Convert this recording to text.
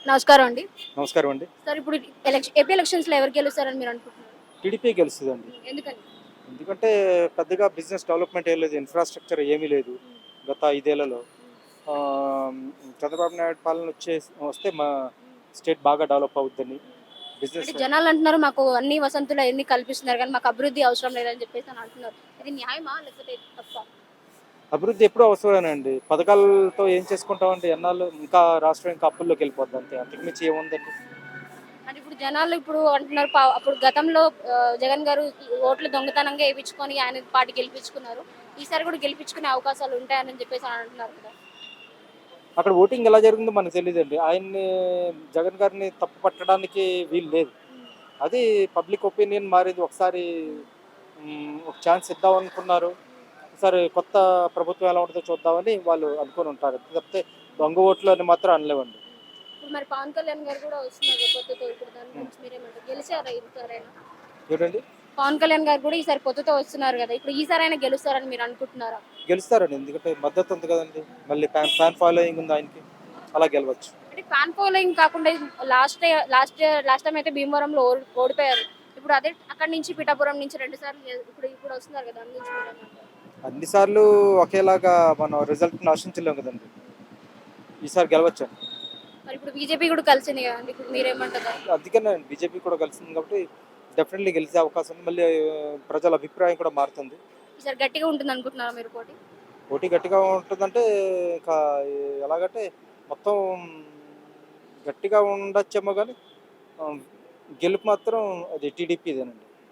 నమస్కారం అండి. నమస్కారం అండి. సార్ ఇప్పుడు ఏపీ ఎలక్షన్స్‌లో ఎవరు గెలుస్తారని మీరు అనుకుంటున్నారు? టీడీపీ గెలుస్తదండి. ఎందుకని? ఎందుకంటే పెద్దగా బిజినెస్ డెవలప్‌మెంట్ ఏం లేదు. ఇన్‌ఫ్రాస్ట్రక్చర్ ఏమీ లేదు. హ్మ్. గత 5 ఏళ్లలో. హ్మ్. ఆహ్, చంద్రబాబు నాయుడు పాలన వస్తే మా హ్మ్. స్టేట్ బాగా డెవలప్ అవుద్దని హ్మ్. అంటే బిజినెస్ జనాలు అంటున్నారు మాకు అన్ని వసంతులు అయన్నీ కల్పిస్తున్నారు కానీ మాకు అభివృద్ధి అవసరం లేదని చెప్పేసి అని అంటున్నారు. ఇది న్యాయమా? లేకపోతే తప్పా? అభివృద్ధి ఎప్పుడూ అవసరమేనండి. పథకాలతో ఏం చేసుకుంటామండి ఎన్నాళ్ళు ఇంకా రాష్ట్రం ఇంకా అప్పుల్లోకి వెళ్ళిపోద్ది అంతే. అంతకు మించి ఏముందండి. అంటే ఇప్పుడు జనాలు ఇప్పుడు అంటున్నారు అప్పుడు గతంలో జగన్ గారు ఈ ఓట్లు దొంగతనంగా ఏపించుకొని ఆయన పార్టీ గెలిపించుకున్నారు. ఈసారి కూడా గెలిపించుకునే అవకాశాలు ఉంటాయని చెప్పేసి అని అంటున్నారు కదా! అక్కడ ఓటింగ్ ఎలా జరిగిందో మనకు తెలీదండి. జగన్ గారిని తప్పు పట్టడానికి వీలు లేదు. హ్మ్. అది పబ్లిక్ ఒపీనియన్ మారింది. ఒకసారి హ్మ్. ఒక ఛాన్స్ ఇద్దామనుకున్నారు. హ్మ్. ఈసారి కొత్త ప్రభుత్వం ఎలా ఉంటుందో చూద్దామని వాళ్ళు అనుకోని ఉంటారు. తప్పితే దొంగ ఓట్లు అని మాత్రం అనలేమండి. హ్మ్. ఇప్పుడు మరి పవన్ కళ్యాణ్ గారు కూడా వస్తున్నారు కదా పొత్తుతో. ఇప్పుడు దాని హ్మ్. గురించి మీరేమంటారు? గెలిచారా ఈసారైనా? ఏంటండి? పవన్ కళ్యాణ్ గారు కూడా ఈసారి పొత్తుతో వస్తున్నారు కదా! ఇప్పుడు ఈసారైనా గెలుస్తారని మీరు అనుకుంటున్నారా? గెలుస్తారండి. ఎందుకంటే మద్దతు ఉంది కదండీ. మళ్ళీ ఫ్యాన్ ఫ్యాన్ ఫాలోయింగ్ ఉంది ఆయనకి. అలా గెలవచ్చు. అంటే ఫ్యాన్ ఫాలోయింగ్ కాకుండా లాస్ట్ టైమ్ అయితే భీమవరంలో ఓడిపోయారు. ఇప్పుడు అదే అక్కడి నుంచి పిఠాపురం నుంచి 2 సార్లు ఇప్పుడు వస్తున్నారు కదా! దాని గురించి మీరేమంటారు? అన్ని సార్లు ఒకేలాగా మనం రిజల్ట్‌ని ఆశించలేం కదండీ. ఈసారి గెలవచ్చండి. మరి ఇప్పుడు బీజేపీ కూడా కలిసింది కదండీ! ఇప్పుడు మీరేమంటారు? అందుకేనండి బీజేపీ కూడా కలిసింది కాబట్టి డెఫినెట్‌లీ గెలిచే అవకాశం ఉంది. మళ్ళీ ప్రజల అభిప్రాయం కూడా మారుతుంది. ఈసారి గట్టిగా ఉంటుందనుకుంటున్నారా మీరు పోటీ? పోటీ గట్టిగా ఉంటుందంటే ఇంకా ఎలాగంటే మొత్తం గట్టిగా ఉండొచ్చేమో గానీ ఆహ్, గెలుపు మాత్రం అది టీడీపీదేనండి.